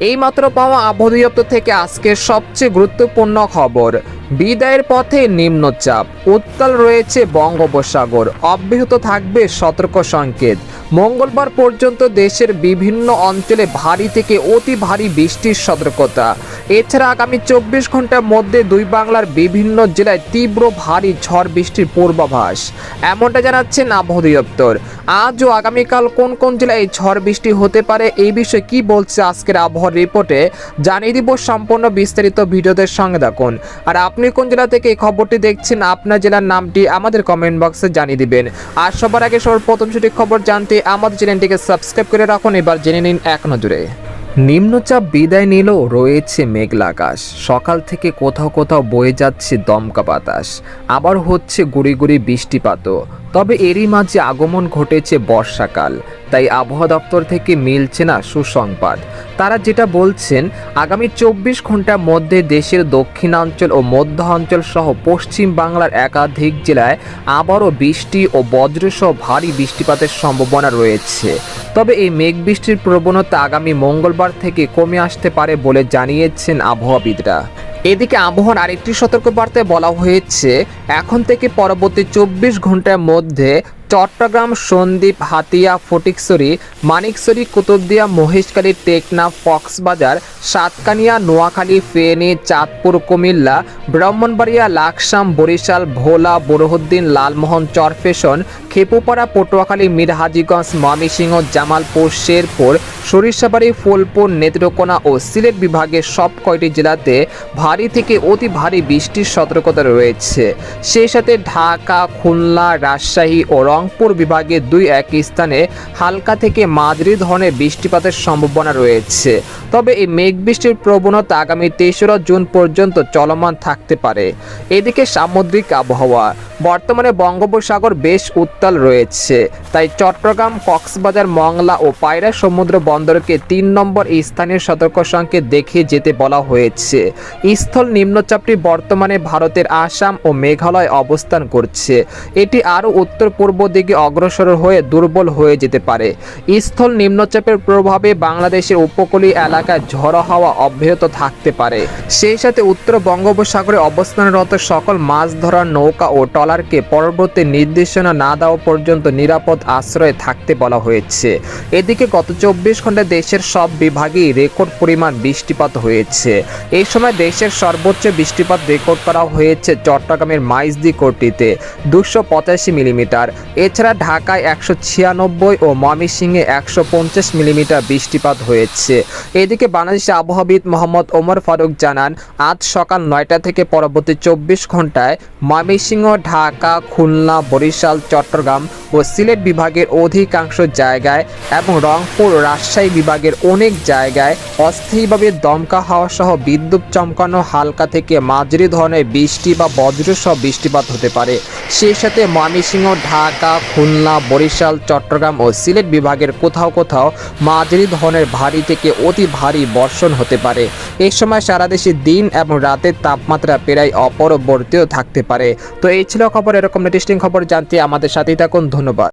এইমাত্র পাওয়া আবহাওয়া দপ্তর থেকে আজকের সবচেয়ে গুরুত্বপূর্ণ খবর। বিদায়ের পথে নিম্নচাপ, উত্তাল রয়েছে বঙ্গোপসাগর, অব্যাহত থাকবে সতর্ক সংকেত। মঙ্গলবার পর্যন্ত দেশের বিভিন্ন অঞ্চলে ভারী থেকে অতি ভারী বৃষ্টির সতর্কতা। এছাড়া আগামী 24 ঘন্টার মধ্যে দুই বাংলার বিভিন্ন জেলায় তীব্র ভারী ঝড় বৃষ্টির পূর্বাভাস, এমনটা জানাচ্ছেন আবহাওয়া দপ্তর। আজ ও আগামীকাল কোন কোন জেলায় ঝড় বৃষ্টি হতে পারে এই বিষয়ে কি বলছে আজকের আবহাওয়ার রিপোর্টে জানিয়ে দিব। সম্পূর্ণ বিস্তারিত ভিডিওতে সঙ্গে থাকুন। আর আপনি কোন জেলা থেকে এই খবরটি দেখছেন, আপনার জেলার নামটি আমাদের কমেন্ট বক্সে জানিয়ে দিবেন। আর সবার আগে সর্বপ্রথম সঠিক খবর জানতে আমাদের চ্যানেলটিকে সাবস্ক্রাইব করে রাখুন। এবার জেনে নিন এক নজরে। নিম্নচাপ বিদায় নিলেও রয়েছে মেঘলা আকাশ। সকাল থেকে কোথাও কোথাও বয়ে যাচ্ছে দমকা বাতাস, আবার হচ্ছে গুড়ি গুড়ি বৃষ্টিপাতও। তবে এরই মাঝে আগমন ঘটেছে বর্ষাকাল, তাই আবহাওয়া দপ্তর থেকে মিলছে না সুসংবাদ। তারা যেটা বলছেন, আগামী 24 ঘন্টার মধ্যে দেশের দক্ষিণাঞ্চল ও মধ্য অঞ্চল সহ পশ্চিম বাংলার একাধিক জেলায় আবারও বৃষ্টি ও বজ্রসহ ভারী বৃষ্টিপাতের সম্ভাবনা রয়েছে। তবে এই মেঘ বৃষ্টির প্রবণতা আগামী মঙ্গলবার থেকে কমে আসতে পারে বলে জানিয়েছেন আবহাওয়াবিদরা। এদিকে আবহাওয়ার আরেকটি সতর্কবার্তায় বলা হয়েছে, এখন থেকে পরবর্তী 24 ঘন্টার মধ্যে চট্টগ্রাম, সন্দ্বীপ, হাতিয়া, ফটিকছড়ি, মানিকছড়ি, কুতুবদিয়া, মহেশখালী, টেকনাফ, কক্সবাজার, সাতকানিয়া, নোয়াখালী, ফেনী, চাঁদপুর, কুমিল্লা, ব্রাহ্মণবাড়িয়া, লাকসাম, বরিশাল, ভোলা, বোরহানউদ্দিন, লালমোহন, চরফ্যাশন, খেপুপাড়া, পটুয়াখালী, মিরহাজিগঞ্জ, ময়মনসিংহ, জামালপুর, শেরপুর, সরিষাবাড়ি, ফুলপুর, নেত্রকোনা ও সিলেট বিভাগের সব কয়টি জেলাতে ভারী থেকে অতি ভারী বৃষ্টির সতর্কতা রয়েছে। সেই সাথে ঢাকা, খুলনা, রাজশাহী ও রংপুর বিভাগে 2-1 স্থানে হালকা থেকে মাঝারি ধরনের বৃষ্টিপাতের সম্ভাবনা রয়েছে। তবে এই মেঘ বৃষ্টির প্রবণতা আগামী 23 জুন পর্যন্ত চলমান থাকতে পারে। এদিকে সামুদ্রিক আবহাওয়া, বর্তমানে বঙ্গোপসাগর বেশ উত্তাল রয়েছে, তাই চট্টগ্রাম, কক্সবাজার, মংলা ও পায়রা সমুদ্র বন্দরকে 3 নম্বর স্থানীয় সতর্ক সংকেত দেখিয়ে যেতে বলা হয়েছে। স্থল নিম্নচাপটি বর্তমানে ভারতের আসাম ও মেঘালয় অবস্থান করছে। এটি আরও উত্তর পূর্ব দিকে অগ্রসর হয়ে দুর্বল হয়ে যেতে পারে। স্থল নিম্নচাপের প্রভাবে বাংলাদেশের উপকূলীয় এলাকায় ঝড়ো হাওয়া অব্যাহত থাকতে পারে। সেই সাথে উত্তর বঙ্গোপসাগরে অবস্থানরত সকল মাছ ধরার নৌকা ও ট্রলারকে পরবর্তী নির্দেশনা না দেওয়া পর্যন্ত নিরাপদ আশ্রয়ে থাকতে বলা হয়েছে। এদিকে গত 24 ঘন্টায় দেশের সব বিভাগেই রেকর্ড পরিমাণ বৃষ্টিপাত হয়েছে। এই সময় দেশের সর্বোচ্চ বৃষ্টিপাত রেকর্ড করা হয়েছে চট্টগ্রামের মাইজদীকোটিতে 285 মিলিমিটার। এছাড়া ঢাকায় 196 ও ময়মনসিংহে 150 মিলিমিটার বৃষ্টিপাত হয়েছে। এদিকে বাংলাদেশের আবহাওয়াবিদ মোহাম্মদ ওমর ফারুক জানান, আজ সকাল 9টা থেকে পরবর্তী 24 ঘন্টায় ময়মনসিংহ, ঢাকা, খুলনা, বরিশাল, চট্টগ্রাম ও সিলেট বিভাগের অধিকাংশ জায়গায় এবং রংপুর, রাজশাহী বিভাগের অনেক জায়গায় অস্থায়ীভাবে দমকা হাওয়া সহ বিদ্যুৎ চমকানো হালকা থেকে মাঝারি ধরনের বৃষ্টি বা বজ্রসহ বৃষ্টিপাত হতে পারে। সেই সাথে ময়মনসিংহ, ঢাকা, খুলনা, বরিশাল, চট্টগ্রাম ও সিলেট বিভাগের কোথাও কোথাও মাঝারি ধরনের ভারী থেকে অতি ভারী বর্ষণ হতে পারে। এই সময় সারা দেশে দিন এবং রাতের তাপমাত্রা প্রায় অপরিবর্তিত থাকতে পারে। তো এই ছিল খবর। এরকম ইন্টারেস্টিং খবর জানতে আমাদের সাথেই থাকুন। ধন্যবাদ।